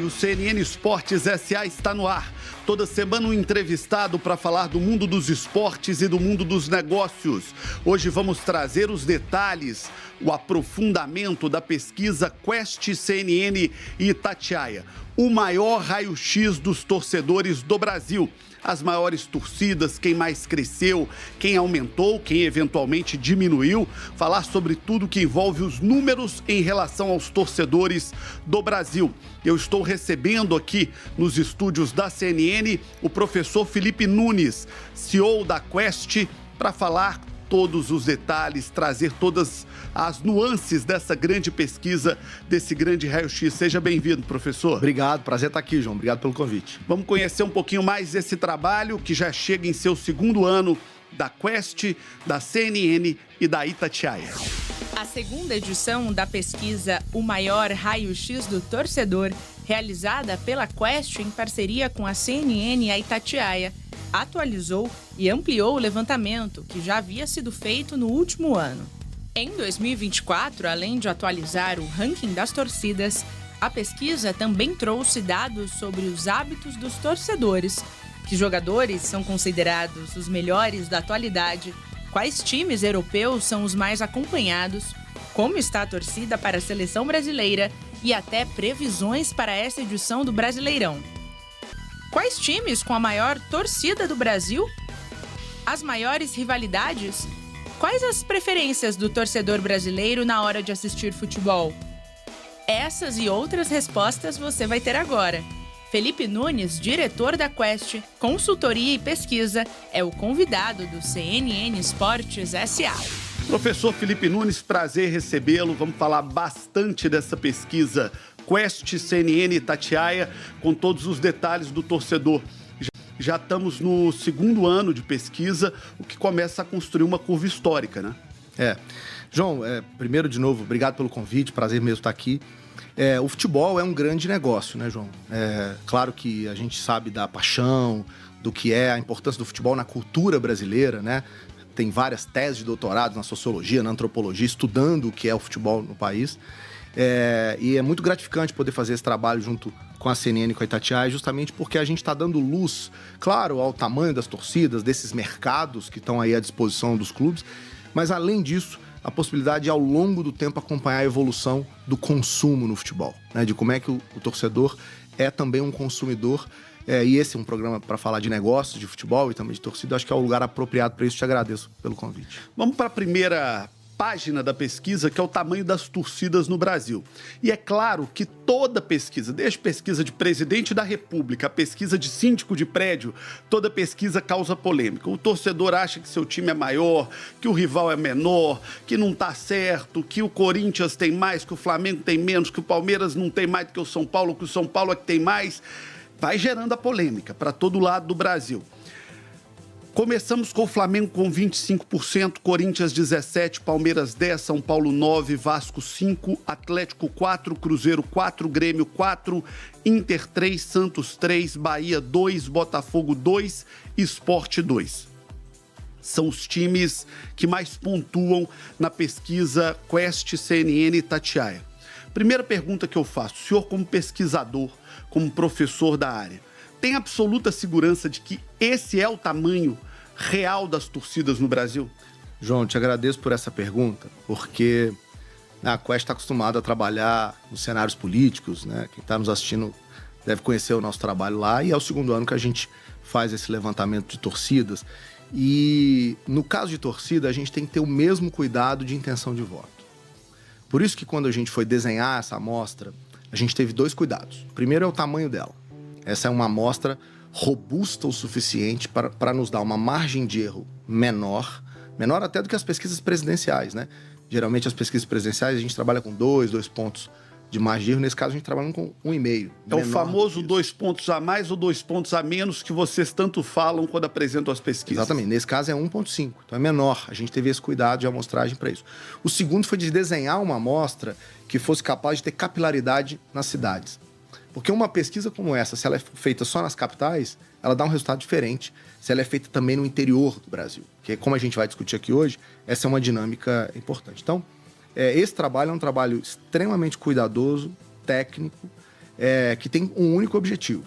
o CNN Esportes SA está no ar. Toda semana um entrevistado para falar do mundo dos esportes e do mundo dos negócios. Hoje vamos trazer os detalhes, o aprofundamento da pesquisa Quest CNN e Itatiaia. O maior raio-x dos torcedores do Brasil. As maiores torcidas, quem mais cresceu, quem aumentou, quem eventualmente diminuiu. Falar sobre tudo que envolve os números em relação aos torcedores do Brasil. Eu estou recebendo aqui nos estúdios da CNN o professor Felipe Nunes, CEO da Quest, para falar todos os detalhes, trazer todas as nuances dessa grande pesquisa, desse grande raio-x. Seja bem-vindo, professor. Obrigado, prazer estar aqui, João. Obrigado pelo convite. Vamos conhecer um pouquinho mais desse trabalho que já chega em seu segundo ano da Quest, da CNN e da Itatiaia. A segunda edição da pesquisa O Maior Raio-X do Torcedor, realizada pela Quest em parceria com a CNN e a Itatiaia, atualizou e ampliou o levantamento que já havia sido feito no último ano. Em 2024, além de atualizar o ranking das torcidas, a pesquisa também trouxe dados sobre os hábitos dos torcedores, que jogadores são considerados os melhores da atualidade, quais times europeus são os mais acompanhados, como está a torcida para a seleção brasileira e até previsões para essa edição do Brasileirão. Quais times com a maior torcida do Brasil? As maiores rivalidades? Quais as preferências do torcedor brasileiro na hora de assistir futebol? Essas e outras respostas você vai ter agora. Felipe Nunes, diretor da Quest, consultoria e pesquisa, é o convidado do CNN Esportes SA. Professor Felipe Nunes, prazer recebê-lo. Vamos falar bastante dessa pesquisa Quest, CNN e Itatiaia, com todos os detalhes do torcedor. Já estamos no segundo ano de pesquisa, o que começa a construir uma curva histórica, né? João, primeiro, de novo, obrigado pelo convite, prazer mesmo estar aqui. O futebol é um grande negócio, né, João? Claro que a gente sabe da paixão, do que é a importância do futebol na cultura brasileira, né? Tem várias teses de doutorado na sociologia, na antropologia, estudando o que é o futebol no país. E é muito gratificante poder fazer esse trabalho junto com a CNN e com a Itatiaia, justamente porque a gente está dando luz, claro, ao tamanho das torcidas, desses mercados que estão aí à disposição dos clubes, mas além disso, a possibilidade de, ao longo do tempo, acompanhar a evolução do consumo no futebol, né? De como é que o torcedor é também um consumidor. E esse é um programa para falar de negócios, de futebol e também de torcida. Acho que é o lugar apropriado para isso. Te agradeço pelo convite. Vamos para a primeira página da pesquisa, que é o tamanho das torcidas no Brasil. E é claro que toda pesquisa, desde pesquisa de presidente da República, a pesquisa de síndico de prédio, toda pesquisa causa polêmica. O torcedor acha que seu time é maior, que o rival é menor, que não está certo, que o Corinthians tem mais, que o Flamengo tem menos, que o Palmeiras não tem mais do que o São Paulo, que o São Paulo é que tem mais. Vai gerando a polêmica para todo lado do Brasil. Começamos com o Flamengo com 25%, Corinthians 17%, Palmeiras 10%, São Paulo 9%, Vasco 5%, Atlético 4%, Cruzeiro 4%, Grêmio 4%, Inter 3%, Santos 3%, Bahia 2%, Botafogo 2%, Sport 2%. São os times que mais pontuam na pesquisa Quest, CNN e Itatiaia. Primeira pergunta que eu faço, o senhor como pesquisador, como professor da área, tem absoluta segurança de que esse é o tamanho real das torcidas no Brasil? João, te agradeço por essa pergunta, porque a Quest está acostumada a trabalhar nos cenários políticos, né? Quem está nos assistindo deve conhecer o nosso trabalho lá, e é o segundo ano que a gente faz esse levantamento de torcidas. E no caso de torcida, a gente tem que ter o mesmo cuidado de intenção de voto. Por isso que quando a gente foi desenhar essa amostra, a gente teve dois cuidados. O primeiro é o tamanho dela. Essa é uma amostra robusta o suficiente para nos dar uma margem de erro menor até do que as pesquisas presidenciais, né? Geralmente as pesquisas presidenciais a gente trabalha com 2 pontos de margem de erro. Nesse caso a gente trabalha com 1,5. É o famoso 2 pontos a mais ou 2 pontos a menos que vocês tanto falam quando apresentam as pesquisas. Exatamente. Nesse caso é 1,5. Então é menor. A gente teve esse cuidado de amostragem para isso. O segundo foi de desenhar uma amostra que fosse capaz de ter capilaridade nas cidades. Porque uma pesquisa como essa, se ela é feita só nas capitais, ela dá um resultado diferente se ela é feita também no interior do Brasil. Que, como a gente vai discutir aqui hoje, essa é uma dinâmica importante. Então, esse trabalho é um trabalho extremamente cuidadoso, técnico, que tem um único objetivo: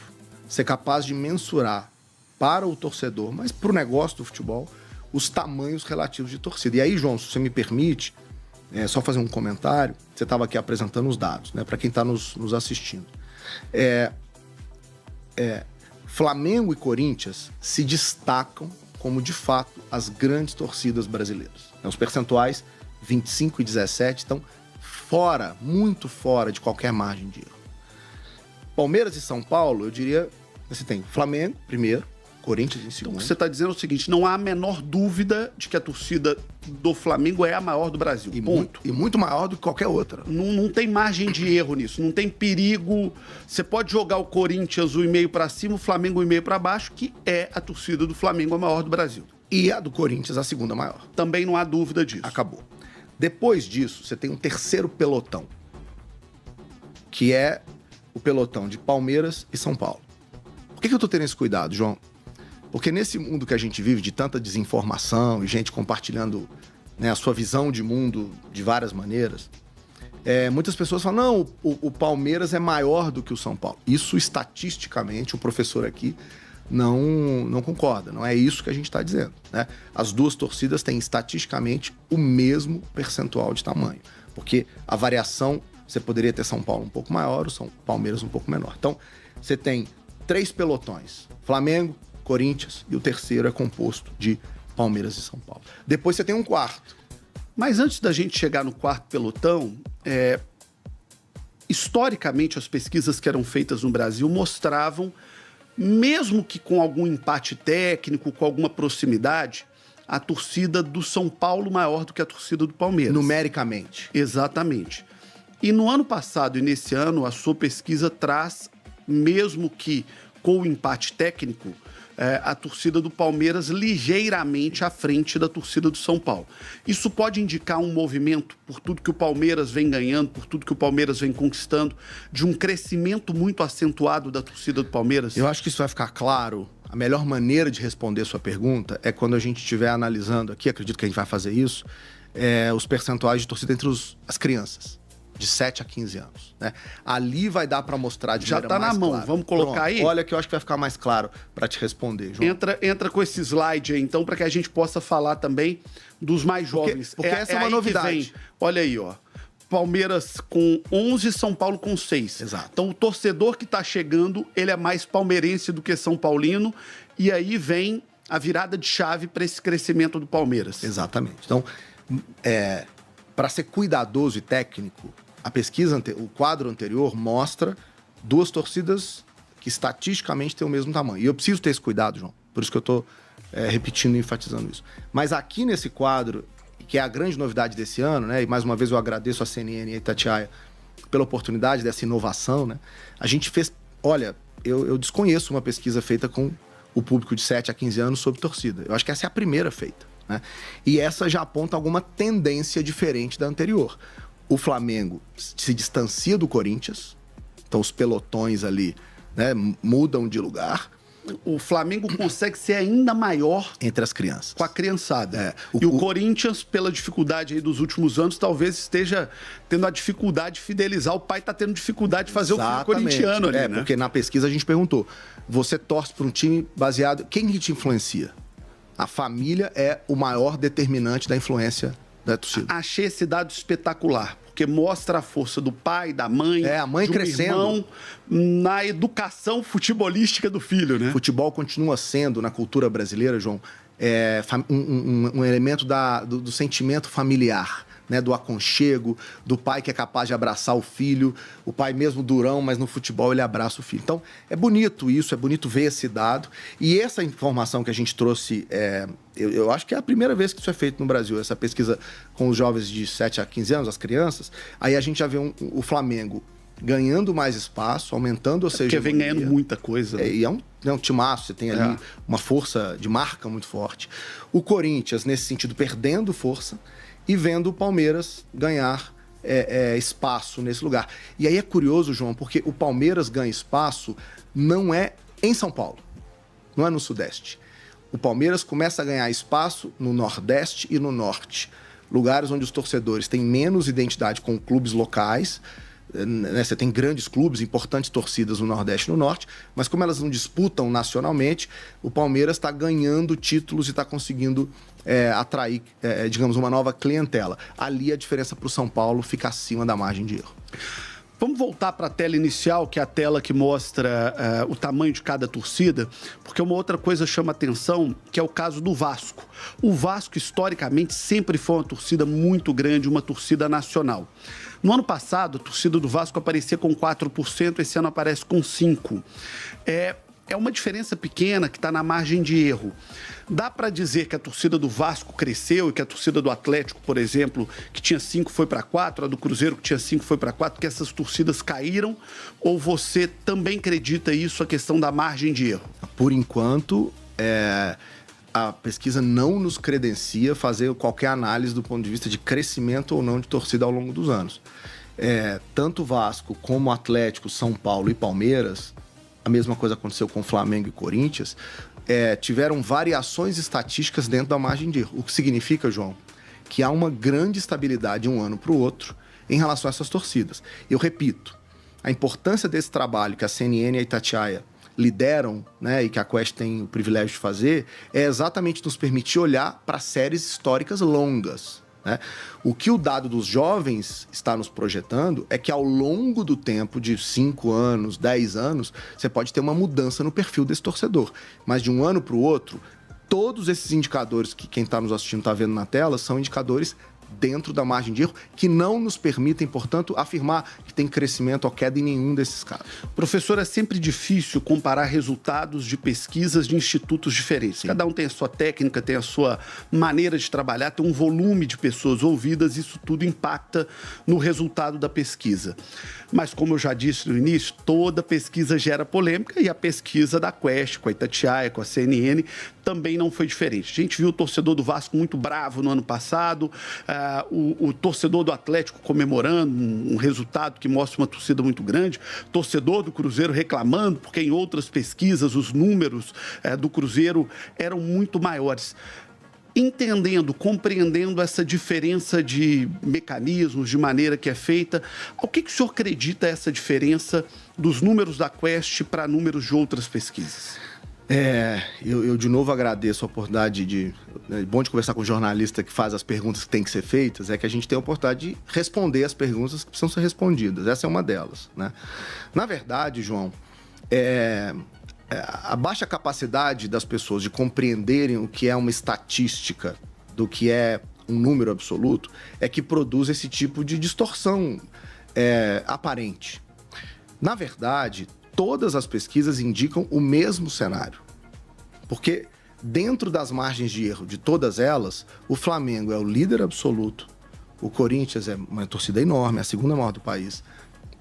ser capaz de mensurar para o torcedor, mas para o negócio do futebol, os tamanhos relativos de torcida. E aí, João, se você me permite, só fazer um comentário. Você estava aqui apresentando os dados, né, para quem está nos assistindo. Flamengo e Corinthians se destacam como, de fato, as grandes torcidas brasileiras. Os percentuais 25 e 17 estão fora, muito fora de qualquer margem de erro. Palmeiras e São Paulo, eu diria, você tem Flamengo primeiro, Corinthians em segundo. Então, você está dizendo o seguinte: não há a menor dúvida de que a torcida do Flamengo é a maior do Brasil. E muito maior do que qualquer outra. Não tem margem de erro nisso, não tem perigo. Você pode jogar o Corinthians 1,5 para cima, o Flamengo 1,5 para baixo, que é a torcida do Flamengo a maior do Brasil. E a do Corinthians a segunda maior. Também não há dúvida disso. Acabou. Depois disso, você tem um terceiro pelotão, que é o pelotão de Palmeiras e São Paulo. Por que eu tô tendo esse cuidado, João? Porque nesse mundo que a gente vive, de tanta desinformação e gente compartilhando, né, a sua visão de mundo de várias maneiras, muitas pessoas falam: não, o Palmeiras é maior do que o São Paulo. Isso, estatisticamente, o professor aqui não concorda. Não é isso que a gente está dizendo, né? As duas torcidas têm, estatisticamente, o mesmo percentual de tamanho. Porque a variação, você poderia ter São Paulo um pouco maior, o Palmeiras um pouco menor. Então, você tem 3 pelotões: Flamengo, Corinthians, e o terceiro é composto de Palmeiras e São Paulo. Depois você tem um quarto. Mas antes da gente chegar no quarto pelotão, historicamente as pesquisas que eram feitas no Brasil mostravam, mesmo que com algum empate técnico, com alguma proximidade, a torcida do São Paulo maior do que a torcida do Palmeiras. Numericamente. Exatamente. E no ano passado e nesse ano, a sua pesquisa traz, mesmo que com o empate técnico, a torcida do Palmeiras ligeiramente à frente da torcida do São Paulo. Isso pode indicar um movimento, por tudo que o Palmeiras vem ganhando, por tudo que o Palmeiras vem conquistando, de um crescimento muito acentuado da torcida do Palmeiras? Eu acho que isso vai ficar claro. A melhor maneira de responder sua pergunta é quando a gente estiver analisando aqui, acredito que a gente vai fazer isso, os percentuais de torcida entre as crianças, de 7 a 15 anos, né? Ali vai dar para mostrar de maneira mais clara. Já tá na mão, vamos colocar. Pronto, aí? Olha que eu acho que vai ficar mais claro para te responder, João. Entra com esse slide aí, então, para que a gente possa falar também dos mais jovens. Porque essa é uma novidade. Olha aí, ó. Palmeiras com 11, São Paulo com 6. Exato. Então, o torcedor que tá chegando, ele é mais palmeirense do que São Paulino, e aí vem a virada de chave para esse crescimento do Palmeiras. Exatamente. Então, para ser cuidadoso e técnico, a pesquisa, o quadro anterior, mostra duas torcidas que estatisticamente têm o mesmo tamanho. E eu preciso ter esse cuidado, João. Por isso que eu estou repetindo e enfatizando isso. Mas aqui nesse quadro, que é a grande novidade desse ano, né? E mais uma vez eu agradeço a CNN e a Itatiaia pela oportunidade dessa inovação, né? A gente fez... Olha, eu desconheço uma pesquisa feita com o público de 7 a 15 anos sobre torcida. Eu acho que essa é a primeira feita, né? E essa já aponta alguma tendência diferente da anterior. O Flamengo se distancia do Corinthians, então os pelotões ali, né, mudam de lugar. O Flamengo consegue ser ainda maior entre as crianças, com a criançada. E o Corinthians, pela dificuldade aí dos últimos anos, talvez esteja tendo a dificuldade de fidelizar. O pai está tendo dificuldade de fazer o filho corintiano ali, né? Porque na pesquisa a gente perguntou: você torce para um time baseado... Quem que te influencia? A família é o maior determinante da influência da torcida. Achei esse dado espetacular, porque mostra a força do pai, da mãe, a mãe crescendo, irmão, na educação futebolística do filho, né? Futebol continua sendo, na cultura brasileira, João, um elemento do sentimento familiar, né? Do aconchego, do pai que é capaz de abraçar o filho, o pai mesmo durão, mas no futebol ele abraça o filho. Então, é bonito isso, é bonito ver esse dado. E essa informação que a gente trouxe, eu acho que é a primeira vez que isso é feito no Brasil, essa pesquisa com os jovens de 7 a 15 anos, as crianças. Aí a gente já vê o Flamengo ganhando mais espaço, aumentando, ou seja... Porque vem ganhando muita coisa. Né? E é um timaço, você tem ali uma força de marca muito forte. O Corinthians, nesse sentido, perdendo força, e vendo o Palmeiras ganhar espaço nesse lugar. E aí é curioso, João, porque o Palmeiras ganha espaço não é em São Paulo, não é no Sudeste. O Palmeiras começa a ganhar espaço no Nordeste e no Norte, lugares onde os torcedores têm menos identidade com clubes locais, né, você tem grandes clubes, importantes torcidas no Nordeste e no Norte, mas como elas não disputam nacionalmente, o Palmeiras está ganhando títulos e está conseguindo atrair, digamos, uma nova clientela. Ali a diferença para o São Paulo fica acima da margem de erro. Vamos voltar para a tela inicial, que é a tela que mostra o tamanho de cada torcida, porque uma outra coisa chama atenção, que é o caso do Vasco. O Vasco, historicamente, sempre foi uma torcida muito grande, uma torcida nacional. No ano passado, a torcida do Vasco aparecia com 4%, esse ano aparece com 5%. É uma diferença pequena que está na margem de erro. Dá para dizer que a torcida do Vasco cresceu e que a torcida do Atlético, por exemplo, que tinha 5 foi para 4, a do Cruzeiro que tinha 5 foi para 4, que essas torcidas caíram? Ou você também acredita isso, a questão da margem de erro? Por enquanto, a pesquisa não nos credencia fazer qualquer análise do ponto de vista de crescimento ou não de torcida ao longo dos anos. Tanto Vasco como Atlético, São Paulo e Palmeiras, a mesma coisa aconteceu com Flamengo e Corinthians, tiveram variações estatísticas dentro da margem de erro. O que significa, João, que há uma grande estabilidade de um ano para o outro em relação a essas torcidas. Eu repito, a importância desse trabalho que a CNN e a Itatiaia lideram, né, e que a Quest tem o privilégio de fazer, é exatamente nos permitir olhar para séries históricas longas. Né? O que o dado dos jovens está nos projetando é que ao longo do tempo, de 5 anos, 10 anos, você pode ter uma mudança no perfil desse torcedor. Mas de um ano para o outro, todos esses indicadores que quem está nos assistindo está vendo na tela são indicadores dentro da margem de erro, que não nos permitem, portanto, afirmar que tem crescimento ou queda em nenhum desses casos. Professor, é sempre difícil comparar resultados de pesquisas de institutos diferentes. Sim. Cada um tem a sua técnica, tem a sua maneira de trabalhar, tem um volume de pessoas ouvidas, isso tudo impacta no resultado da pesquisa. Mas, como eu já disse no início, toda pesquisa gera polêmica e a pesquisa da Quest, com a Itatiaia, com a CNN, também não foi diferente. A gente viu o torcedor do Vasco muito bravo no ano passado, o torcedor do Atlético comemorando um resultado que mostra uma torcida muito grande, torcedor do Cruzeiro reclamando, porque em outras pesquisas os números do Cruzeiro eram muito maiores. Entendendo, compreendendo essa diferença de mecanismos, de maneira que é feita, ao que o senhor acredita essa diferença dos números da Quest para números de outras pesquisas? Eu de novo agradeço a oportunidade é bom de conversar com um jornalista que faz as perguntas que têm que ser feitas, é que a gente tem a oportunidade de responder as perguntas que precisam ser respondidas. Essa é uma delas, né? Na verdade, João, a baixa capacidade das pessoas de compreenderem o que é uma estatística do que é um número absoluto é que produz esse tipo de distorção aparente. Na verdade, todas as pesquisas indicam o mesmo cenário. Porque dentro das margens de erro de todas elas, o Flamengo é o líder absoluto, o Corinthians é uma torcida enorme, é a segunda maior do país.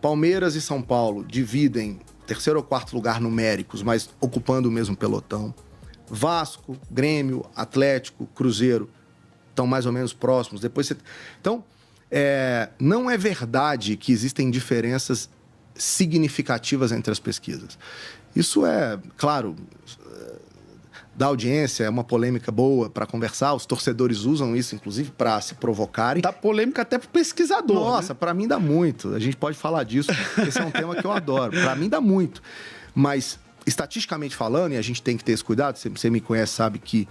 Palmeiras e São Paulo dividem terceiro ou quarto lugar numéricos, mas ocupando o mesmo pelotão. Vasco, Grêmio, Atlético, Cruzeiro estão mais ou menos próximos. Então, não é verdade que existem diferenças significativas entre as pesquisas. Isso claro, da audiência, é uma polêmica boa para conversar, os torcedores usam isso, inclusive, para se provocarem. Dá polêmica até pro pesquisador. Nossa, né? Para mim dá muito. A gente pode falar disso, esse é um tema que eu adoro. Para mim dá muito. Mas, estatisticamente falando, e a gente tem que ter esse cuidado, você me conhece, sabe que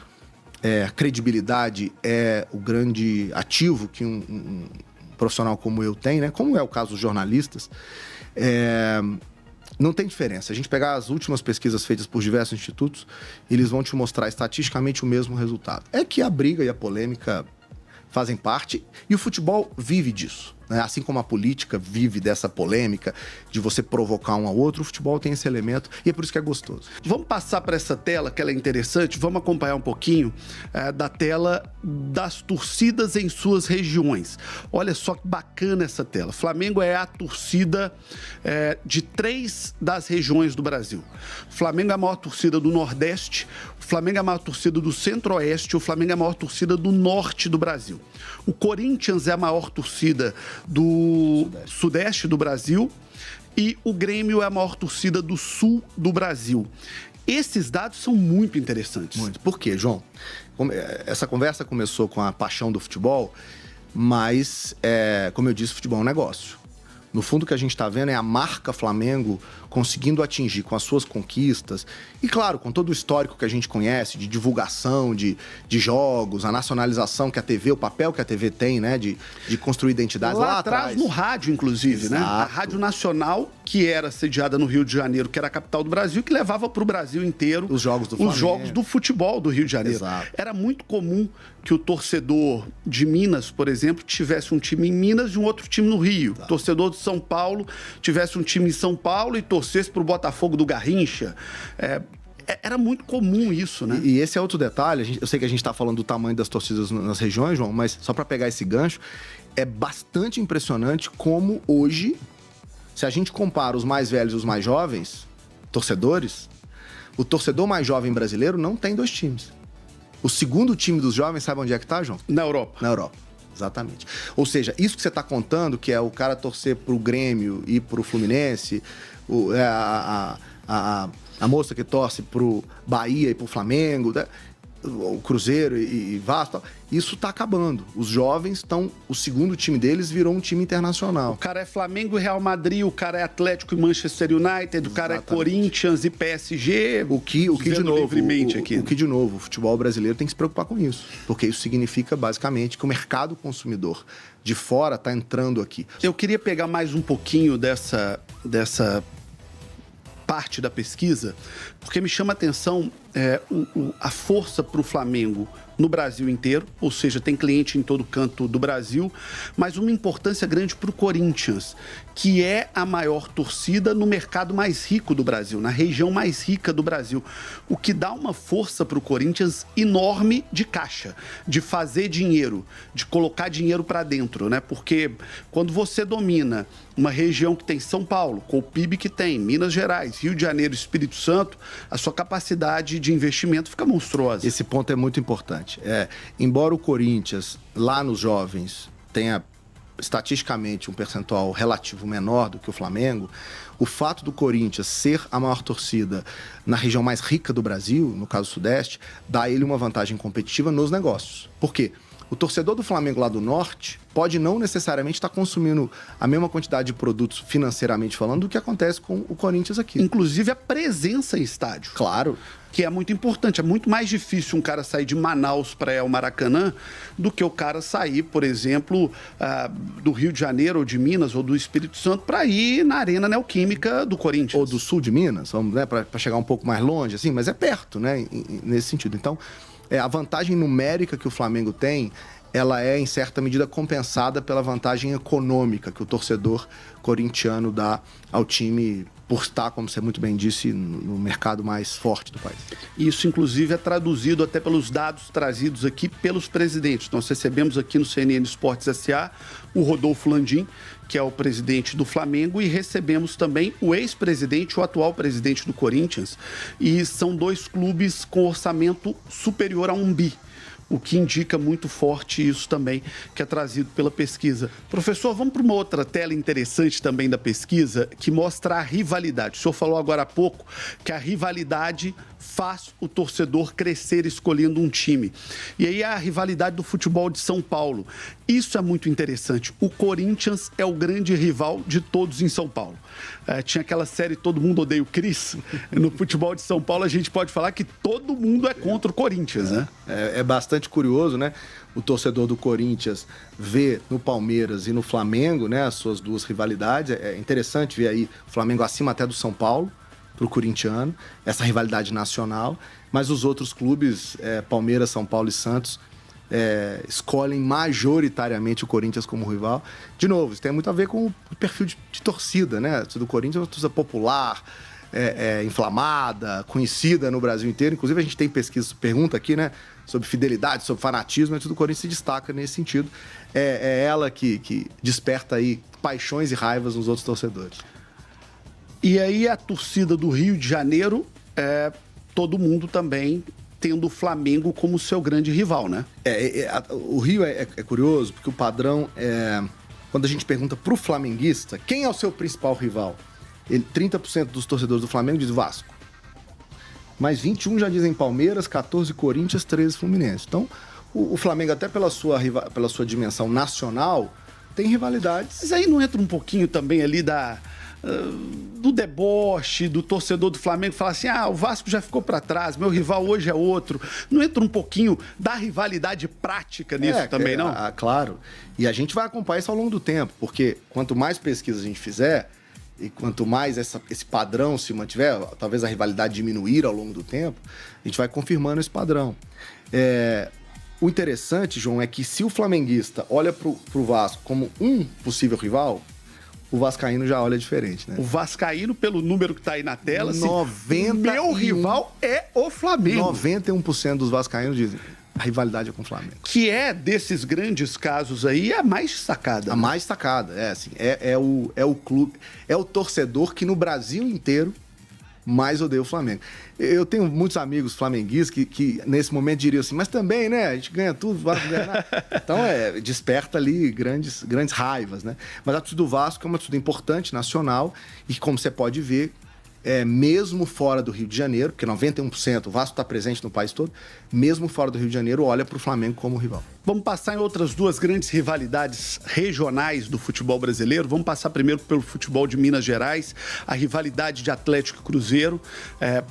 a credibilidade é o grande ativo que um profissional como eu tem, né? Como é o caso dos jornalistas. Não tem diferença. A gente pegar as últimas pesquisas feitas por diversos institutos, eles vão te mostrar estatisticamente o mesmo resultado. É que a briga e a polêmica fazem parte e o futebol vive disso. Né? Assim como a política vive dessa polêmica, de você provocar um ao outro, o futebol tem esse elemento e é por isso que é gostoso. Vamos passar para essa tela, que ela é interessante, vamos acompanhar um pouquinho da tela das torcidas em suas regiões. Olha só que bacana essa tela. Flamengo é a torcida de 3 das regiões do Brasil. Flamengo é a maior torcida do Nordeste, o Flamengo é a maior torcida do Centro-Oeste, o Flamengo é a maior torcida do Norte do Brasil. O Corinthians é a maior torcida do Sudeste do Brasil e o Grêmio é a maior torcida do Sul do Brasil. Esses dados são muito interessantes. Muito. Por quê, João? Essa conversa começou com a paixão do futebol, mas, como eu disse, o futebol é um negócio. No fundo, o que a gente está vendo é a marca Flamengo conseguindo atingir com as suas conquistas e, claro, com todo o histórico que a gente conhece de divulgação de jogos, a nacionalização que a TV, o papel que a TV tem, né, de construir identidades lá atrás. No rádio, inclusive, né? A Rádio Nacional, que era sediada no Rio de Janeiro, que era a capital do Brasil, que levava para o Brasil inteiro os jogos do Flamengo. Os jogos do futebol do Rio de Janeiro. Exato. Era muito comum que o torcedor de Minas, por exemplo, tivesse um time em Minas e um outro time no Rio. O torcedor de São Paulo tivesse um time em São Paulo e torcesse para o Botafogo do Garrincha. Era muito comum isso, né? E esse é outro detalhe. Eu sei que a gente está falando do tamanho das torcidas nas regiões, João, mas só para pegar esse gancho, é bastante impressionante como hoje, se a gente compara os mais velhos e os mais jovens, torcedores, o torcedor mais jovem brasileiro não tem 2 times. O segundo time dos jovens, sabe onde é que tá, João? Na Europa. Na Europa, exatamente. Ou seja, isso que você está contando, que é o cara torcer pro Grêmio e pro Fluminense, a moça que torce pro Bahia e pro Flamengo, né? O Cruzeiro e Vasco, isso tá acabando. Os jovens estão... O segundo time deles virou um time internacional. O cara é Flamengo e Real Madrid, o cara é Atlético e Manchester United, o cara é Corinthians e PSG. O que de novo, livremente aqui. O que de novo, o futebol brasileiro tem que se preocupar com isso. Porque isso significa, basicamente, que o mercado consumidor de fora está entrando aqui. Eu queria pegar mais um pouquinho dessa parte da pesquisa, porque me chama a atenção a força para o Flamengo no Brasil inteiro, ou seja, tem cliente em todo canto do Brasil, mas uma importância grande para o Corinthians, que é a maior torcida no mercado mais rico do Brasil, na região mais rica do Brasil, o que dá uma força para o Corinthians enorme de caixa, de fazer dinheiro, de colocar dinheiro para dentro, né? Porque quando você domina uma região que tem São Paulo, com o PIB que tem, Minas Gerais, Rio de Janeiro, Espírito Santo, a sua capacidade de investimento fica monstruosa. Esse ponto é muito importante. Embora o Corinthians, lá nos jovens, tenha estatisticamente um percentual relativo menor do que o Flamengo, o fato do Corinthians ser a maior torcida na região mais rica do Brasil, no caso Sudeste, dá a ele uma vantagem competitiva nos negócios. Por quê? O torcedor do Flamengo lá do Norte pode não necessariamente estar consumindo a mesma quantidade de produtos financeiramente falando do que acontece com o Corinthians aqui. Inclusive a presença em estádio. Claro. Que é muito importante. É muito mais difícil um cara sair de Manaus para El Maracanã do que o cara sair, por exemplo, do Rio de Janeiro ou de Minas ou do Espírito Santo para ir na Arena Neoquímica do Corinthians. Ou do sul de Minas, vamos, né, para chegar um pouco mais longe, assim, mas é perto, né, nesse sentido. Então, a vantagem numérica que o Flamengo tem, ela é, em certa medida, compensada pela vantagem econômica que o torcedor corintiano dá ao time por estar, como você muito bem disse, no mercado mais forte do país. Isso, inclusive, é traduzido até pelos dados trazidos aqui pelos presidentes. Nós recebemos aqui no CNN Esportes S.A. o Rodolfo Landim, que é o presidente do Flamengo, e recebemos também o ex-presidente, o atual presidente do Corinthians, e são 2 clubes com orçamento superior a 1 bi. O que indica muito forte isso também, que é trazido pela pesquisa. Professor, vamos para uma outra tela interessante também da pesquisa, que mostra a rivalidade. O senhor falou agora há pouco que a rivalidade faz o torcedor crescer escolhendo um time. E aí a rivalidade do futebol de São Paulo. Isso é muito interessante. O Corinthians é o grande rival de todos em São Paulo. Tinha aquela série Todo Mundo Odeia o Cris. No futebol de São Paulo a gente pode falar que todo mundo é contra o Corinthians, né? É bastante curioso, né? O torcedor do Corinthians vê no Palmeiras e no Flamengo, né, as suas 2 rivalidades. É interessante ver aí o Flamengo acima até do São Paulo, para o corintiano, essa rivalidade nacional, mas os outros clubes, Palmeiras, São Paulo e Santos, escolhem majoritariamente o Corinthians como rival. De novo, isso tem muito a ver com o perfil de torcida, né? Do Corinthians é uma torcida popular, inflamada, conhecida no Brasil inteiro. Inclusive, a gente tem pesquisa, pergunta aqui, né? Sobre fidelidade, sobre fanatismo, mas o Corinthians se destaca nesse sentido. É ela que desperta aí paixões e raivas nos outros torcedores. E aí a torcida do Rio de Janeiro, todo mundo também tendo o Flamengo como seu grande rival, né? O Rio é curioso, porque o padrão quando a gente pergunta pro flamenguista, quem é o seu principal rival? 30% dos torcedores do Flamengo diz Vasco. Mas 21 já dizem Palmeiras, 14 Corinthians, 13 Fluminense. Então, o Flamengo, até pela sua dimensão nacional, tem rivalidades. Mas aí não entra um pouquinho também ali do deboche, do torcedor do Flamengo falar assim, o Vasco já ficou para trás, meu rival hoje é outro. Não entra um pouquinho da rivalidade prática nisso também, não? Claro. E a gente vai acompanhar isso ao longo do tempo, porque quanto mais pesquisa a gente fizer, e quanto mais esse padrão se mantiver, talvez a rivalidade diminuir ao longo do tempo, a gente vai confirmando esse padrão. O interessante, João, é que se o flamenguista olha pro Vasco como um possível rival, o vascaíno já olha diferente, né? O vascaíno, pelo número que tá aí na tela, meu rival é o Flamengo. 91% dos vascaínos dizem a rivalidade é com o Flamengo. Que é, desses grandes casos aí, a mais destacada. A mais destacada, é o clube, é o torcedor que no Brasil inteiro mais odeia o Flamengo. Eu tenho muitos amigos flamenguistas que nesse momento diriam assim, mas também, né, a gente ganha tudo, o Vasco ganha nada. Então, desperta ali grandes raivas, né? Mas a torcida do Vasco é uma torcida importante, nacional, e como você pode ver, mesmo fora do Rio de Janeiro, porque 91% o Vasco está presente no país todo, mesmo fora do Rio de Janeiro, olha para o Flamengo como rival. Vamos passar em outras duas grandes rivalidades regionais do futebol brasileiro. Vamos passar primeiro pelo futebol de Minas Gerais, a rivalidade de Atlético e Cruzeiro.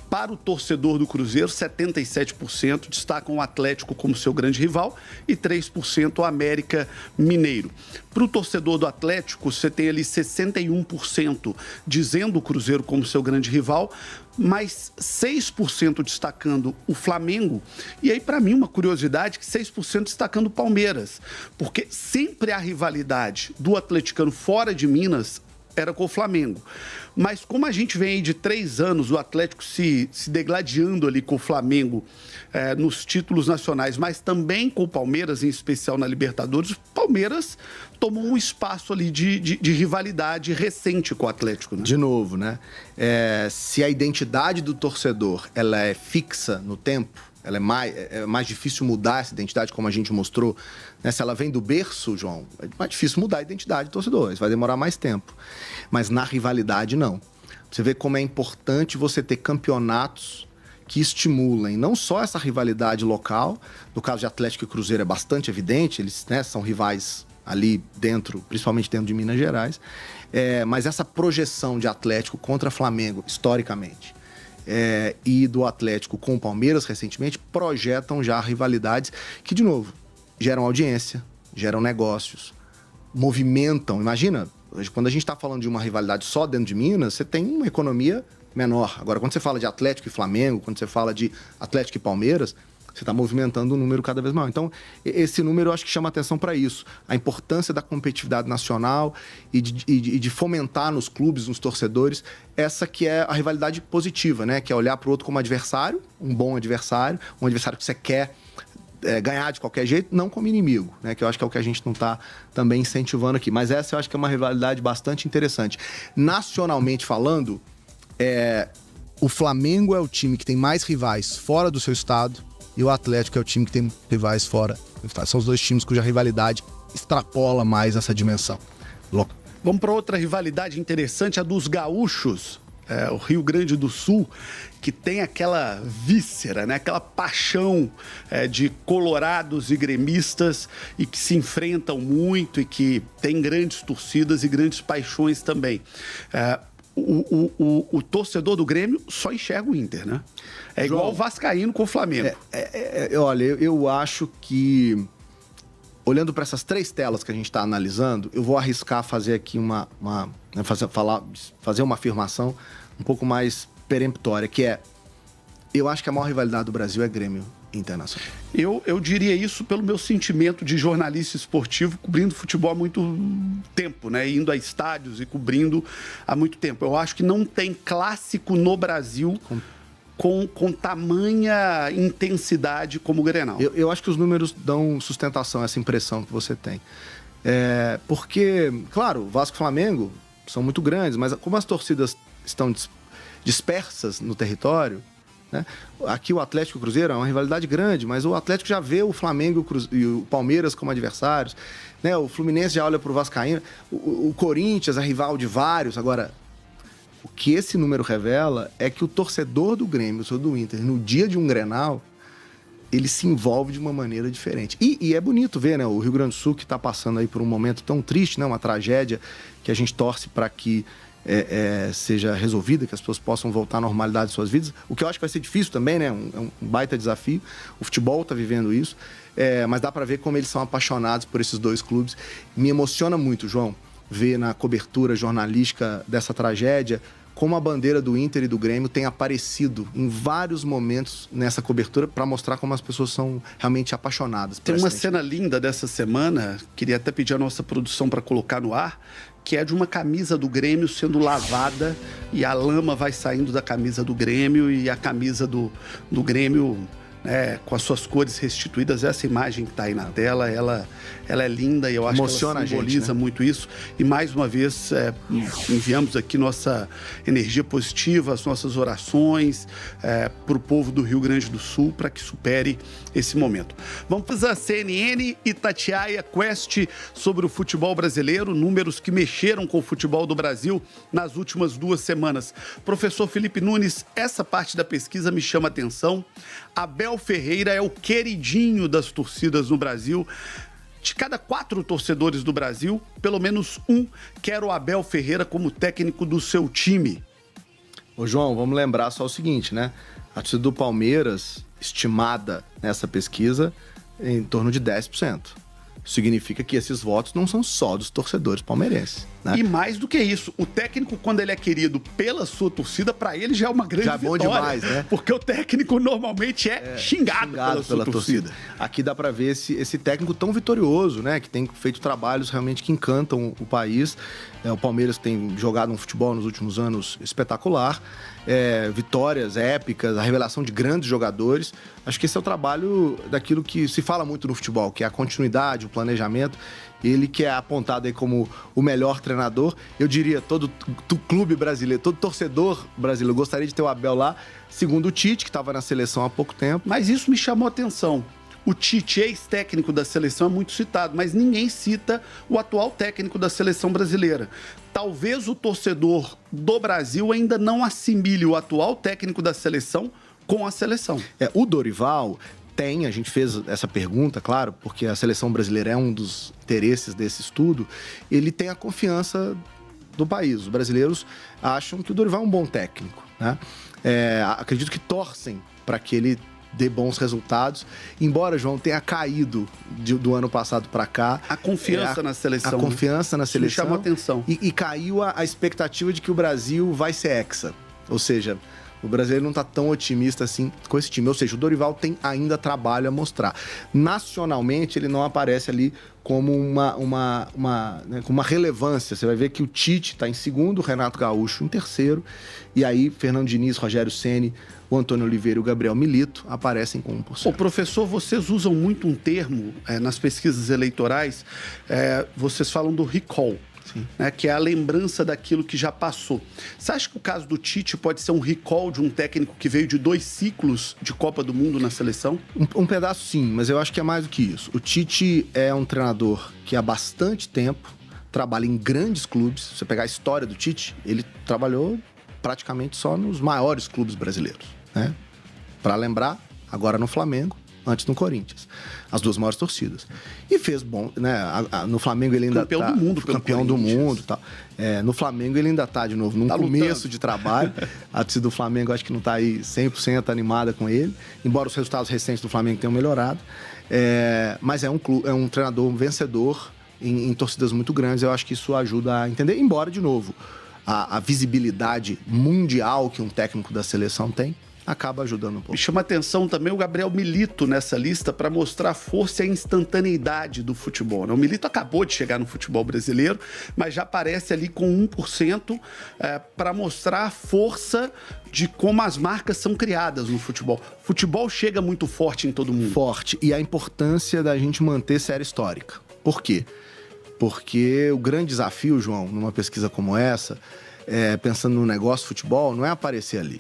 Para o torcedor do Cruzeiro, 77% destacam o Atlético como seu grande rival e 3% o América Mineiro. Para o torcedor do Atlético, você tem ali 61% dizendo o Cruzeiro como seu grande rival, mas 6% destacando o Flamengo. E aí, para mim, uma curiosidade, que 6% destacando o Palmeiras. Porque sempre a rivalidade do atleticano fora de Minas era com o Flamengo. Mas como a gente vem aí de 3 anos, o Atlético se degladiando ali com o Flamengo nos títulos nacionais, mas também com o Palmeiras, em especial na Libertadores, o Palmeiras tomou um espaço ali de rivalidade recente com o Atlético, né? De novo, né? Se a identidade do torcedor ela é fixa no tempo, ela é mais difícil mudar essa identidade, como a gente mostrou, né? Se ela vem do berço, João, é mais difícil mudar a identidade do torcedor, isso vai demorar mais tempo. Mas na rivalidade, não. Você vê como é importante você ter campeonatos que estimulem não só essa rivalidade local, no caso de Atlético e Cruzeiro é bastante evidente, eles, né, são rivais ali dentro, principalmente dentro de Minas Gerais, mas essa projeção de Atlético contra Flamengo, historicamente, e do Atlético com o Palmeiras, recentemente, projetam já rivalidades que, de novo, geram audiência, geram negócios, movimentam. Imagina, quando a gente está falando de uma rivalidade só dentro de Minas, você tem uma economia menor. Agora, quando você fala de Atlético e Flamengo, quando você fala de Atlético e Palmeiras, você está movimentando um número cada vez maior. Então, esse número eu acho que chama atenção para isso. A importância da competitividade nacional e de fomentar nos clubes, nos torcedores, essa que é a rivalidade positiva, né? Que é olhar para o outro como adversário, um bom adversário, um adversário que você quer ganhar de qualquer jeito, não como inimigo, né? Que eu acho que é o que a gente não está também incentivando aqui. Mas essa eu acho que é uma rivalidade bastante interessante. Nacionalmente falando, o Flamengo é o time que tem mais rivais fora do seu estado e o Atlético é o time que tem rivais fora do estado. São os dois times cuja rivalidade extrapola mais essa dimensão. Vamos para outra rivalidade interessante, a dos gaúchos. O Rio Grande do Sul, que tem aquela víscera, né? Aquela paixão de colorados e gremistas e que se enfrentam muito e que tem grandes torcidas e grandes paixões também. O torcedor do Grêmio só enxerga o Inter, né? É igual o vascaíno com o Flamengo. Olha, eu acho que, olhando para essas 3 telas que a gente está analisando, eu vou arriscar fazer aqui fazer uma afirmação um pouco mais peremptória, que eu acho que a maior rivalidade do Brasil é Grêmio Internacional. Eu diria isso pelo meu sentimento de jornalista esportivo, cobrindo futebol há muito tempo, né? Indo a estádios e cobrindo há muito tempo. Eu acho que não tem clássico no Brasil com tamanha intensidade como o Grenal. Eu acho que os números dão sustentação a essa impressão que você tem. Porque, claro, Vasco e Flamengo são muito grandes, mas como as torcidas estão dispersas no território, né? Aqui o Atlético e o Cruzeiro é uma rivalidade grande, mas o Atlético já vê o Flamengo e o Palmeiras como adversários, né? O Fluminense já olha para o Vascaíno, o Corinthians é rival de vários. Agora, o que esse número revela é que o torcedor do Grêmio, o torcedor do Inter, no dia de um Grenal, ele se envolve de uma maneira diferente. E é bonito ver, né? O Rio Grande do Sul, que está passando aí por um momento tão triste, né? Uma tragédia que a gente torce para que seja resolvida, que as pessoas possam voltar à normalidade de suas vidas. O que eu acho que vai ser difícil também, né? É um baita desafio. O futebol está vivendo isso. Mas dá para ver como eles são apaixonados por esses dois clubes. Me emociona muito, João, ver na cobertura jornalística dessa tragédia como a bandeira do Inter e do Grêmio tem aparecido em vários momentos nessa cobertura para mostrar como as pessoas são realmente apaixonadas. Tem uma cena linda dessa semana, queria até pedir a nossa produção para colocar no ar, que é de uma camisa do Grêmio sendo lavada e a lama vai saindo da camisa do Grêmio e a camisa do Grêmio, com as suas cores restituídas. Essa imagem que está aí na tela, ela é linda e eu acho Emociona que ela simboliza a gente, né? muito isso. E mais uma vez, enviamos aqui nossa energia positiva, as nossas orações para o povo do Rio Grande do Sul, para que supere esse momento. Vamos para a CNN Itatiaia Quest sobre o futebol brasileiro, números que mexeram com o futebol do Brasil nas últimas 2 semanas. Professor Felipe Nunes, essa parte da pesquisa me chama a atenção. Abel Ferreira é o queridinho das torcidas no Brasil. De cada 4 torcedores do Brasil, pelo menos um quer o Abel Ferreira como técnico do seu time. Ô, João, vamos lembrar só o seguinte, né? A torcida do Palmeiras, estimada nessa pesquisa, é em torno de 10%. Significa que esses votos não são só dos torcedores palmeirenses, né? E mais do que isso, o técnico, quando ele é querido pela sua torcida, para ele já é uma grande vitória. Já é bom demais, né? Porque o técnico normalmente é xingado pela sua torcida. Aqui dá para ver esse técnico tão vitorioso, né? Que tem feito trabalhos realmente que encantam o país. O Palmeiras tem jogado um futebol nos últimos anos espetacular. Vitórias épicas, a revelação de grandes jogadores. Acho que esse é o trabalho daquilo que se fala muito no futebol, que é a continuidade, o planejamento. Ele que é apontado aí como o melhor treinador. Eu diria, todo clube brasileiro, todo torcedor brasileiro gostaria de ter o Abel lá, segundo o Tite, que estava na seleção há pouco tempo. Mas isso me chamou a atenção. O Tite, ex-técnico da seleção, é muito citado, mas ninguém cita o atual técnico da seleção brasileira. Talvez o torcedor do Brasil ainda não assimile o atual técnico da seleção com a seleção. O Dorival a gente fez essa pergunta, claro, porque a seleção brasileira é um dos interesses desse estudo, ele tem a confiança do país. Os brasileiros acham que o Dorival é um bom técnico, né? Acredito que torcem para que ele dê bons resultados, embora, João, tenha caído do ano passado para cá. A confiança na seleção. A confiança na seleção. Isso me chamou a atenção. E caiu a expectativa de que o Brasil vai ser hexa. Ou seja, o brasileiro não está tão otimista assim com esse time. Ou seja, o Dorival tem ainda trabalho a mostrar. Nacionalmente, ele não aparece ali como uma relevância. Você vai ver que o Tite está em segundo, o Renato Gaúcho em terceiro, e aí Fernando Diniz, Rogério Ceni, o Antônio Oliveira e o Gabriel Milito aparecem com 1%. Ô, professor, vocês usam muito um termo nas pesquisas eleitorais, vocês falam do recall. Né, que é a lembrança daquilo que já passou. Você acha que o caso do Tite pode ser um recall de um técnico que veio de 2 ciclos de Copa do Mundo na seleção? Um pedaço sim, mas eu acho que é mais do que isso. O Tite é um treinador que há bastante tempo trabalha em grandes clubes. Se você pegar a história do Tite, ele trabalhou praticamente só nos maiores clubes brasileiros, né? Para lembrar, agora no Flamengo, antes no Corinthians. As 2 maiores torcidas. E fez bom, né? No Flamengo ele ainda campeão do mundo, campeão do mundo e tal. No Flamengo ele ainda tá de novo num começo de trabalho. A torcida do Flamengo acho que não tá aí 100% animada com ele, embora os resultados recentes do Flamengo tenham melhorado. Mas é um treinador vencedor em torcidas muito grandes. Eu acho que isso ajuda a entender, embora, de novo, a visibilidade mundial que um técnico da seleção tem acaba ajudando um pouco. Me chama a atenção também o Gabriel Milito nessa lista para mostrar a força e a instantaneidade do futebol, né? O Milito acabou de chegar no futebol brasileiro, mas já aparece ali com 1% para mostrar a força de como as marcas são criadas no futebol. O futebol chega muito forte em todo mundo. Forte. E a importância da gente manter série histórica. Por quê? Porque o grande desafio, João, numa pesquisa como essa, pensando no negócio futebol, não é aparecer ali.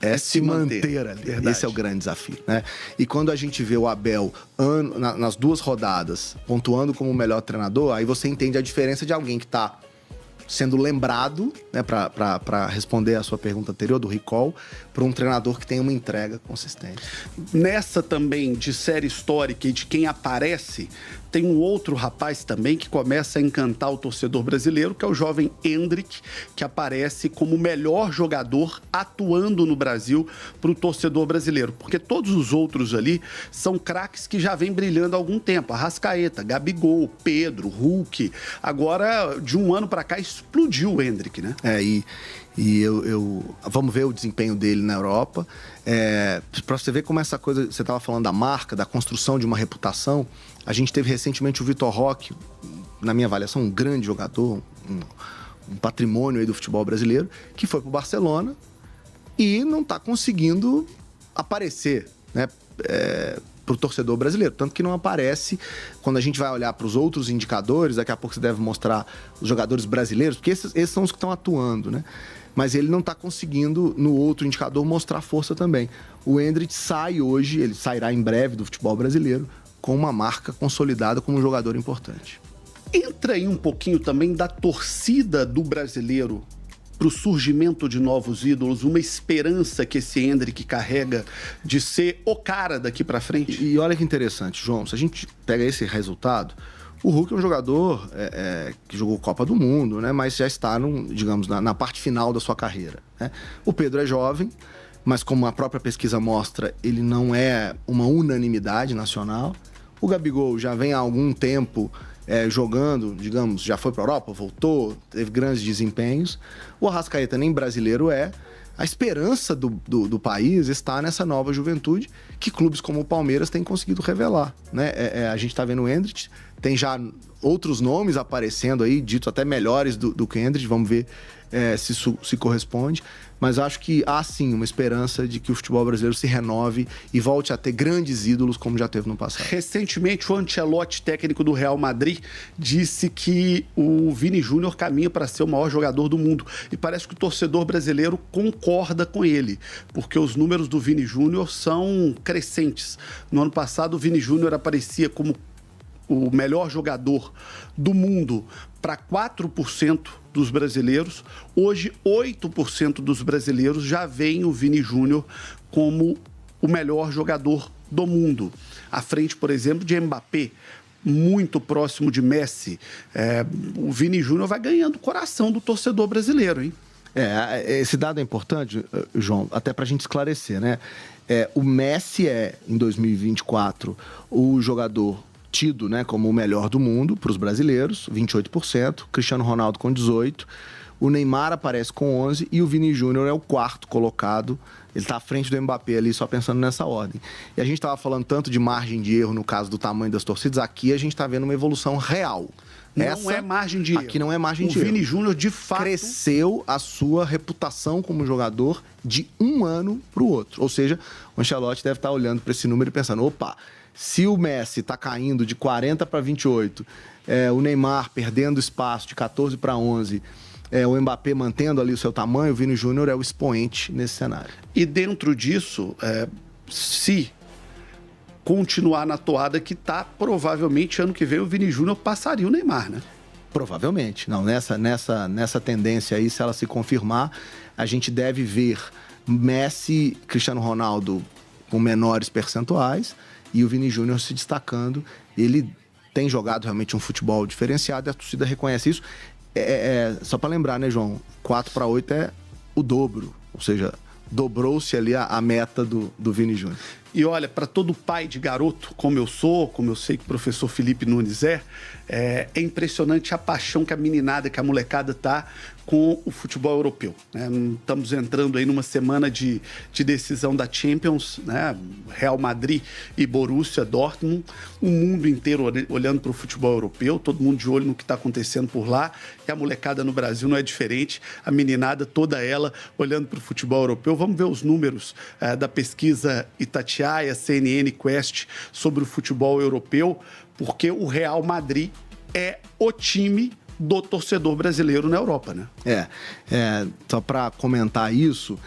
É se manter ali. Verdade. Esse é o grande desafio, né? E quando a gente vê o Abel nas 2 rodadas pontuando como o melhor treinador, aí você entende a diferença de alguém que está sendo lembrado, né, para responder a sua pergunta anterior do recall, por um treinador que tem uma entrega consistente. Nessa também de série histórica e de quem aparece, tem um outro rapaz também que começa a encantar o torcedor brasileiro, que é o jovem Endrick, que aparece como o melhor jogador atuando no Brasil para o torcedor brasileiro. Porque todos os outros ali são craques que já vêm brilhando há algum tempo. Arrascaeta, Gabigol, Pedro, Hulk. Agora, de um ano para cá, explodiu o Endrick, né? Vamos ver o desempenho dele na Europa. Para você ver como essa coisa, você estava falando da marca, da construção de uma reputação. A gente teve recentemente o Vitor Roque, na minha avaliação, um grande jogador, um patrimônio aí do futebol brasileiro, que foi para o Barcelona e não está conseguindo aparecer, né, para o torcedor brasileiro. Tanto que não aparece quando a gente vai olhar para os outros indicadores. Daqui a pouco você deve mostrar os jogadores brasileiros, porque esses são os que estão atuando, né? Mas ele não está conseguindo, no outro indicador, mostrar força também. O Endrick sai hoje, ele sairá em breve do futebol brasileiro, com uma marca consolidada como um jogador importante. Entra aí um pouquinho também da torcida do brasileiro para o surgimento de novos ídolos, uma esperança que esse Endrick carrega de ser o cara daqui para frente? E olha que interessante, João, se a gente pega esse resultado, o Hulk é um jogador que jogou Copa do Mundo, né, mas já está, na parte final da sua carreira, né? O Pedro é jovem, mas como a própria pesquisa mostra, ele não é uma unanimidade nacional. O Gabigol já vem há algum tempo jogando, digamos, já foi para a Europa, voltou, teve grandes desempenhos. O Arrascaeta nem brasileiro é. A esperança do país está nessa nova juventude que clubes como o Palmeiras têm conseguido revelar, né? A gente está vendo o Endrick, tem já outros nomes aparecendo aí, dito até melhores do que Endrick, vamos ver se isso se corresponde. Mas acho que há sim uma esperança de que o futebol brasileiro se renove e volte a ter grandes ídolos como já teve no passado. Recentemente, o Ancelotti, técnico do Real Madrid, disse que o Vini Júnior caminha para ser o maior jogador do mundo. E parece que o torcedor brasileiro concorda com ele, porque os números do Vini Júnior são crescentes. No ano passado, o Vini Júnior aparecia como o melhor jogador do mundo para 4% dos brasileiros. Hoje, 8% dos brasileiros já veem o Vini Júnior como o melhor jogador do mundo. À frente, por exemplo, de Mbappé, muito próximo de Messi. O Vini Júnior vai ganhando o coração do torcedor brasileiro, hein? Esse dado é importante, João, até para a gente esclarecer, né? O Messi em 2024, o jogador tido, né, como o melhor do mundo para os brasileiros, 28%, Cristiano Ronaldo com 18%, o Neymar aparece com 11% e o Vini Júnior é o quarto colocado, ele está à frente do Mbappé ali, só pensando nessa ordem. E a gente estava falando tanto de margem de erro no caso do tamanho das torcidas, aqui a gente está vendo uma evolução real. Não é margem de erro. Aqui não é margem de erro. O Vini Júnior, de fato, cresceu a sua reputação como jogador de um ano para o outro. Ou seja, o Ancelotti deve estar olhando para esse número e pensando, opa, se o Messi está caindo de 40 para 28, o Neymar perdendo espaço de 14 para 11, o Mbappé mantendo ali o seu tamanho, o Vini Júnior é o expoente nesse cenário. E dentro disso, se continuar na toada que está, provavelmente ano que vem o Vini Júnior passaria o Neymar, né? Provavelmente. Não, nessa tendência aí, se ela se confirmar, a gente deve ver Messi, Cristiano Ronaldo com menores percentuais e o Vini Júnior se destacando. Ele tem jogado realmente um futebol diferenciado e a torcida reconhece isso. Só para lembrar, né, João? 4-8 é o dobro, ou seja, dobrou-se ali a meta do Vini Júnior. E olha, para todo pai de garoto, como eu sou, como eu sei que o professor Felipe Nunes é impressionante a paixão que a meninada, que a molecada tá com o futebol europeu, né? Estamos entrando aí numa semana de decisão da Champions, né? Real Madrid e Borussia Dortmund, o mundo inteiro olhando para o futebol europeu, todo mundo de olho no que está acontecendo por lá, e a molecada no Brasil não é diferente, a meninada toda ela olhando para o futebol europeu. Vamos ver os números da pesquisa Itatiaia, CNN Quest sobre o futebol europeu, porque o Real Madrid é o time do torcedor brasileiro na Europa, né? Só para comentar isso,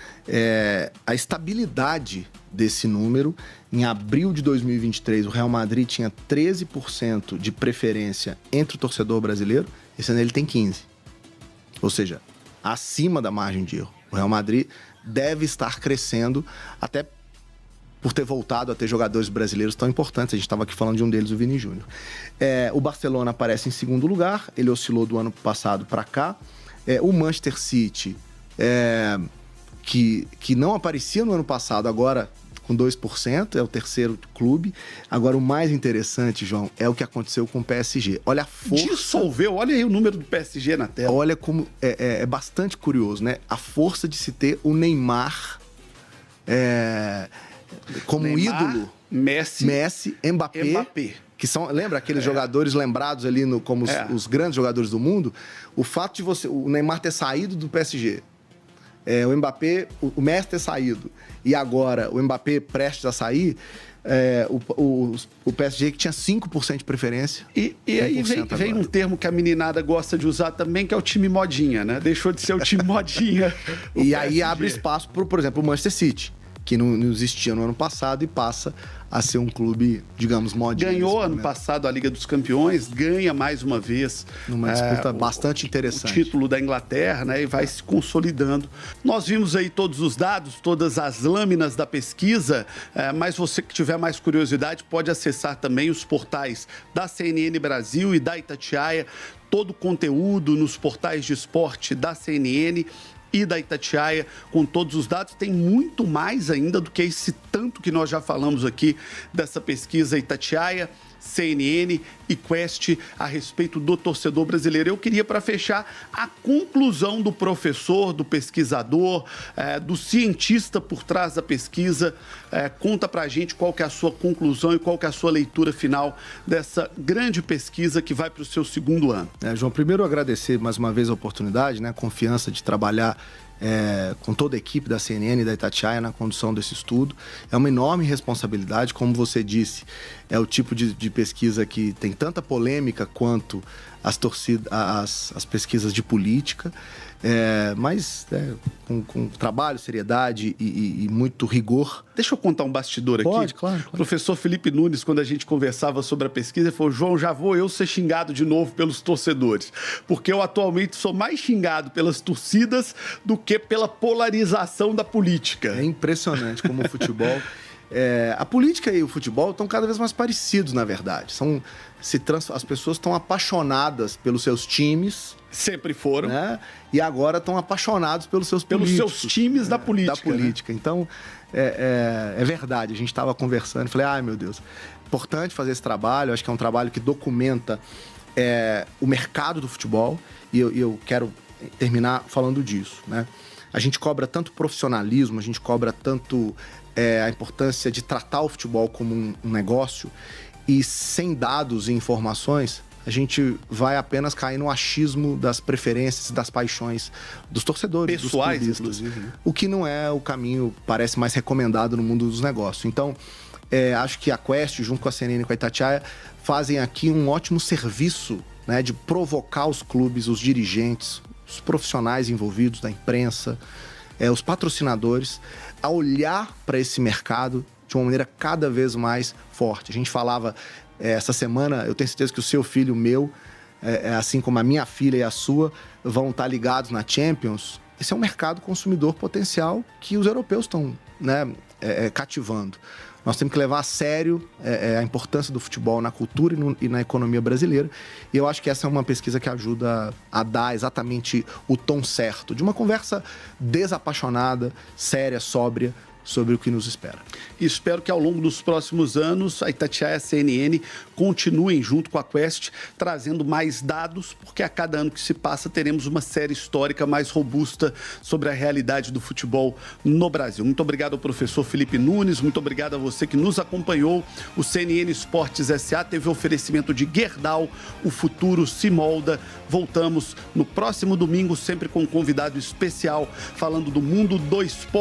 a estabilidade desse número, em abril de 2023, o Real Madrid tinha 13% de preferência entre o torcedor brasileiro, esse ano ele tem 15%. ou seja, acima da margem de erro. O Real Madrid deve estar crescendo, até por ter voltado a ter jogadores brasileiros tão importantes. A gente estava aqui falando de um deles, o Vini Júnior. O Barcelona aparece em segundo lugar, ele oscilou do ano passado para cá. O Manchester City, que não aparecia no ano passado, agora com 2%, é o terceiro clube. Agora, o mais interessante, João, é o que aconteceu com o PSG. Olha a força... Dissolveu, olha aí o número do PSG na tela. Olha como é bastante curioso, né? A força de se ter o Neymar como ídolo. Messi, Mbappé. Que são, lembra aqueles jogadores lembrados ali como os grandes jogadores do mundo? O fato de o Neymar ter saído do PSG, o Mbappé, o Messi ter saído, e agora o Mbappé prestes a sair, o PSG que tinha 5% de preferência. E aí vem um termo que a meninada gosta de usar também, que é o time modinha, né? Deixou de ser o time modinha. E aí abre espaço para, por exemplo, o Manchester City, que não existia no ano passado e passa a ser um clube, digamos, modinho. Ganhou ano passado a Liga dos Campeões, ganha mais uma vez. Numa disputa bastante interessante. O título da Inglaterra, né? E vai se consolidando. Nós vimos aí todos os dados, todas as lâminas da pesquisa, mas você que tiver mais curiosidade pode acessar também os portais da CNN Brasil e da Itatiaia, todo o conteúdo nos portais de esporte da CNN e da Itatiaia, com todos os dados. Tem muito mais ainda do que esse tanto que nós já falamos aqui dessa pesquisa Itatiaia, CNN e Quest a respeito do torcedor brasileiro. Eu queria, para fechar, a conclusão do professor, do pesquisador, do cientista por trás da pesquisa. Conta pra gente qual que é a sua conclusão e qual que é a sua leitura final dessa grande pesquisa que vai para o seu segundo ano. João, primeiro agradecer mais uma vez a oportunidade, né, a confiança de trabalhar com toda a equipe da CNN e da Itatiaia na condução desse estudo. É uma enorme responsabilidade, como você disse, é o tipo de pesquisa que tem tanta polêmica quanto as pesquisas de política, mas com trabalho, seriedade e muito rigor. Deixa eu contar um bastidor aqui. Pode, claro. O professor Felipe Nunes, quando a gente conversava sobre a pesquisa, ele falou: João, já vou eu ser xingado de novo pelos torcedores, porque eu atualmente sou mais xingado pelas torcidas do que pela polarização da política. É impressionante como o futebol... a política e o futebol estão cada vez mais parecidos, na verdade. As pessoas estão apaixonadas pelos seus times. Sempre foram. Né? E agora estão apaixonados pelos seus políticos. Pelos seus times da política. Da política. Né? Então, é verdade. A gente estava conversando e falei, ai meu Deus, importante fazer esse trabalho. Acho que é um trabalho que documenta o mercado do futebol. E eu quero terminar falando disso, né? A gente cobra tanto profissionalismo, a gente cobra tanto a importância de tratar o futebol como um negócio, e sem dados e informações, a gente vai apenas cair no achismo das preferências, das paixões dos torcedores, pessoais, dos inclusive. O que não é o caminho, parece mais recomendado no mundo dos negócios. Então, acho que a Quest, junto com a CNN e com a Itatiaia, fazem aqui um ótimo serviço, né, de provocar os clubes, os dirigentes, os profissionais envolvidos, da imprensa, os patrocinadores, a olhar para esse mercado de uma maneira cada vez mais forte. A gente falava essa semana, eu tenho certeza que o seu filho, o meu, assim como a minha filha e a sua, vão estar ligados na Champions. Esse é um mercado consumidor potencial que os europeus estão, né, cativando. Nós temos que levar a sério a importância do futebol na cultura e na economia brasileira. E eu acho que essa é uma pesquisa que ajuda a dar exatamente o tom certo de uma conversa desapaixonada, séria, sóbria, sobre o que nos espera. E espero que ao longo dos próximos anos a Itatiaia e a CNN continuem junto com a Quest trazendo mais dados, porque a cada ano que se passa teremos uma série histórica mais robusta sobre a realidade do futebol no Brasil. Muito obrigado ao professor Felipe Nunes, muito obrigado a você que nos acompanhou. O CNN Esportes SA teve oferecimento de Gerdau, o futuro se molda. Voltamos no próximo domingo, sempre com um convidado especial, falando do mundo do esporte.